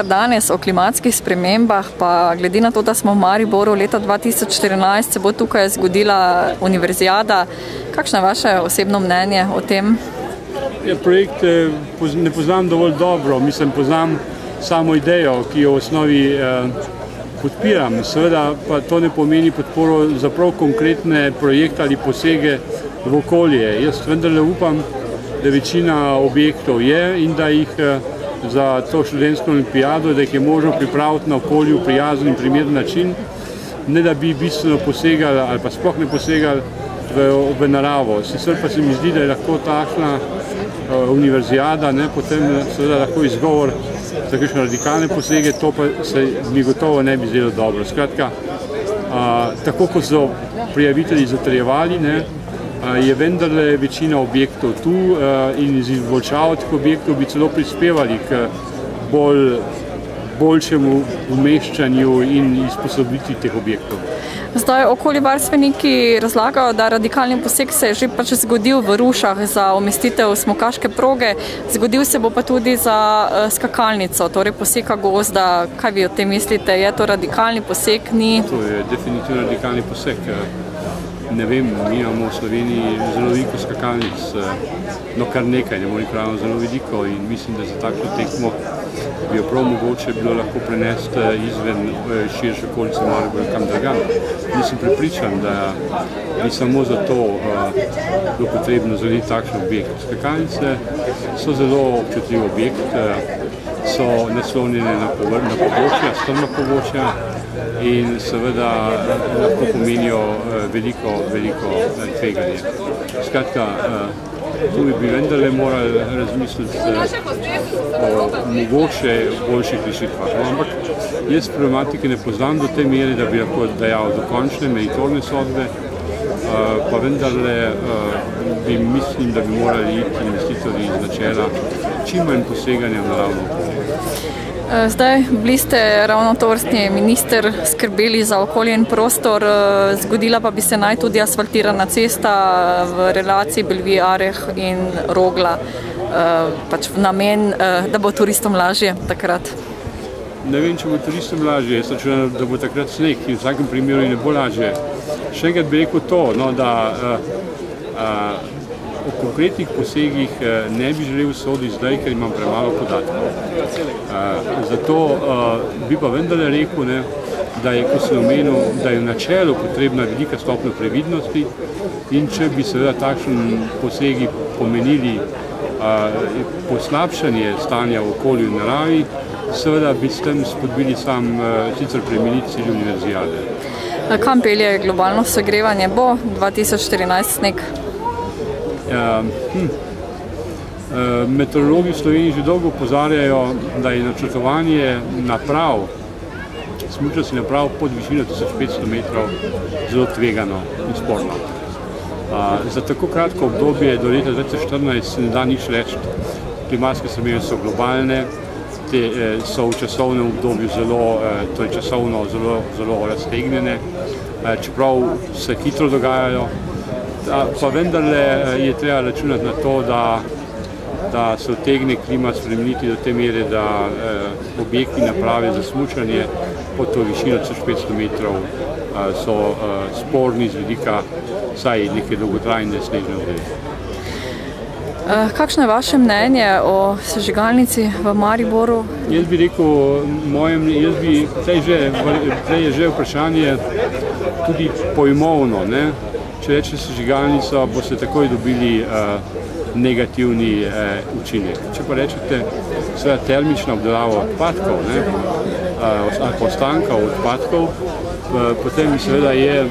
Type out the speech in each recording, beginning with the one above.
Danes o klimatskih spremembah, pa glede na to, da smo v Mariboru leta 2014, se bo tukaj zgodila univerzijada. Kakšno je vaše osebno mnenje o tem? Projekt ne poznam dovolj dobro, poznam samo idejo, ki jo v osnovi podpiram. Seveda pa to ne pomeni podporo za prav konkretne projekte ali posege v okolje. Jaz vendarle upam, da večina objektov je in da jih za to študentsko olimpijado, da jih je možno pripraviti na okolju prijazen in primeren način, ne da bi bistveno posegali ali pa sploh ne posegali v naravo. Sicer pa se mi zdi, da je lahko takšna univerzijada, potem seveda lahko izgovor za kakšne radikalne posege, to pa se mi gotovo ne bi zdelo dobro. Skratka, tako kot so prijavitelji zatrjevali, je vendarle večina objektov tu in z izboljšavo teh objektov bi celo prispevali k boljšemu umeščanju in izposobitvi teh objektov. Zdaj, okoljevarstveniki razlagajo, da radikalni poseg se je že zgodil v Rušah za umestitev smukaške proge, zgodil se bo pa tudi za skakalnico, torej poseka gozda. Kaj vi o tem mislite? Je to radikalni poseg? Ni? To je definitivno radikalni poseg. Ne vem, mi imamo v Sloveniji zelo veliko skakalnic, kar nekaj, ne morem pravno zelo veliko, in mislim, da za takšno tekmo bi jo prav mogoče bilo lahko prenesti izven širše okolice Maribora kam drugam. Nisem prepričan, da bi samo za to bilo potrebno zgraditi takšen objekt. Skakalnice so zelo občutljiv objekt, so naslonjene na pobočja, strma pobočja, in seveda lahko pomenijo veliko tveganje. Skratka, tu bi vendarle morali razmisliti o mogoče boljših rešitvah. Ampak jaz problematike ne poznam do te mere, da bi lahko dajal dokončne meritorne sodbe, pa vendarle mislim, da bi morali iti investitorji iz načela čim manj poseganja v naravno okolje. Zdaj, bili ste ravno tovrstni minister, skrbeli za okolje in prostor, zgodila pa bi se naj tudi asfaltirana cesta v relaciji Belvij-Areh in Rogla, pač v namen, da bo turistom lažje takrat. Ne vem, če bo turistom lažje, jaz računam, da bo takrat sneg in v vsakem primeru ne bo lažje. Še enkrat bi rekel to, da o konkretnih posegih ne bi želel soditi zdaj, ker imam premalo podatkov. Zato bi pa vendarle rekel, da je, ko sem omenil, da je v načelu potrebna velika stopnja previdnosti, in če bi seveda takšni posegi pomenili poslabšanje stanja v okolju in naravi, seveda bi s tem spodbili sicer premeniti cilj univerzijade. Kam pelje globalno segrevanje? Bo 2014 sneg? Meteorologi v Sloveniji že dolgo opozarjajo, da je načrtovanje naprav, smučarskih naprav pod višino 1500 metrov zelo tvegano in sporno. Za tako kratko obdobje do leta 2014 se ne da nič reči. Klimatske spremembe so globalne, te so v časovnem obdobju zelo raztegnjene, čeprav se hitro dogajajo. Pa vendarle je treba računati na to, da se utegne klima spremeniti do te mere, da objekti naprave za smučanje pod to višino 1500 metrov so sporni z vidika vsaj neke dolgotrajne snežne vode. Kakšno je vaše mnenje o sežigalnici v Mariboru? Jaz bi rekel, zdaj je že vprašanje tudi pojmovno. Če reče sežigalnica, boste takoj dobili negativni učinek. Če pa rečete termična obdelava odpadkov ali ostanka odpadkov, potem seveda je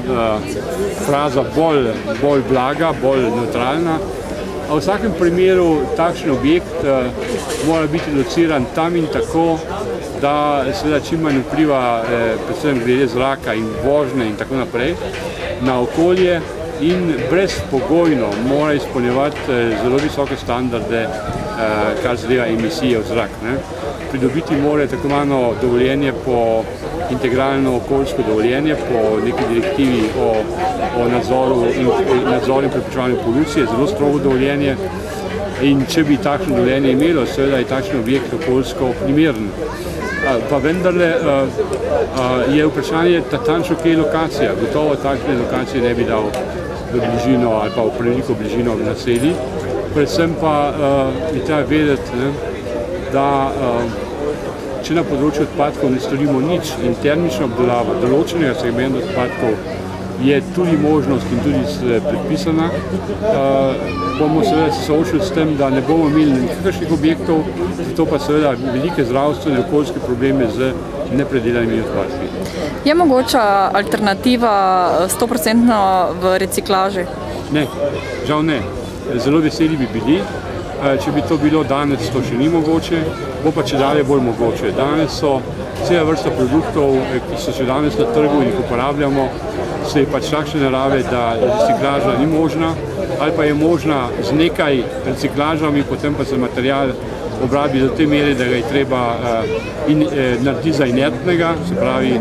fraza bolj blaga, bolj neutralna. A v vsakem primeru takšen objekt mora biti lociran tam in tako, da seveda čim manj vpliva, predvsem glede zraka in vožnje in tako naprej, na okolje, in brezpogojno mora izpolnjevati zelo visoke standarde, kar zadeva emisije v zrak. Pridobiti mora tako imenovano dovoljenje integralno okoljsko dovoljenje po neki direktivi o nadzoru in preprečevanju polucije, zelo strogo dovoljenje, in če bi takšno dovoljenje imelo, seveda je takšen objekt okoljsko primeren. Pa vendarle je vprašanje natančno, kje je lokacija. Gotovo takšne lokacije ne bi dal v bližino ali pa v preveliko bližino v naselji. Predvsem pa je treba vedeti, da če na področju odpadkov ne storimo nič in termična obdelava določenega segmenta odpadkov je tudi možnost in tudi predpisana, bomo seveda se soočili s tem, da ne bomo imeli nikakršnih objektov, zato pa seveda velike zdravstvene in okoljske probleme z nepredelanimi odpadki. Je mogoča alternativa 100% v reciklaži? Ne, žal ne. Zelo veseli bi bili, če bi to bilo, danes to še ni mogoče, bo pa čedalje bolj mogoče. Danes so cela vrsta produktov, ki so še danes na trgu in jih uporabljamo, se je pač takšne narave, da reciklaža ni možna, ali pa je možna z nekaj reciklažami, potem pa se material obrabi do te mere, da ga je treba narediti za inertnega, se pravi,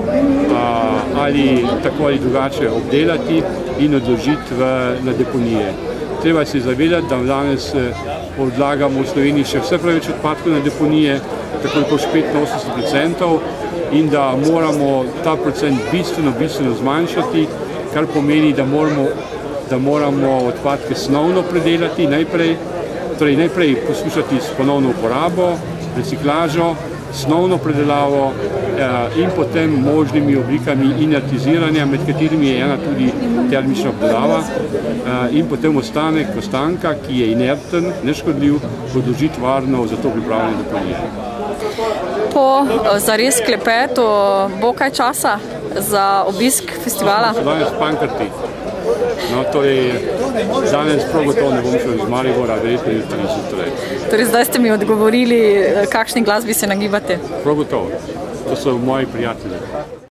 ali tako ali drugače obdelati in odložiti na deponije. Treba se zavedati, da danes odlagamo v Sloveniji še vse preveč odpadkov na deponije, tako rekoč 85%, in da moramo ta procent bistveno zmanjšati, kar pomeni, da moramo odpadke snovno predelati najprej, torej najprej poskušati s ponovno uporabo, reciklažo, snovno predelavo in potem možnimi oblikami inertiziranja, med katerimi je ena tudi termična obdelava, in potem ostanka, ki je inerten, neškodljiv, odložiti varno za to pripravljene deponije. Po zares klepetu bo kaj časa za obisk festivala? So danes Pankrti. No, danes prav gotovo ne bom šel iz Maribora, verjetno jutri zjutraj. Torej, zdaj ste mi odgovorili, kakšni glasbi se nagibate? Prav gotovo. To so moji prijatelji.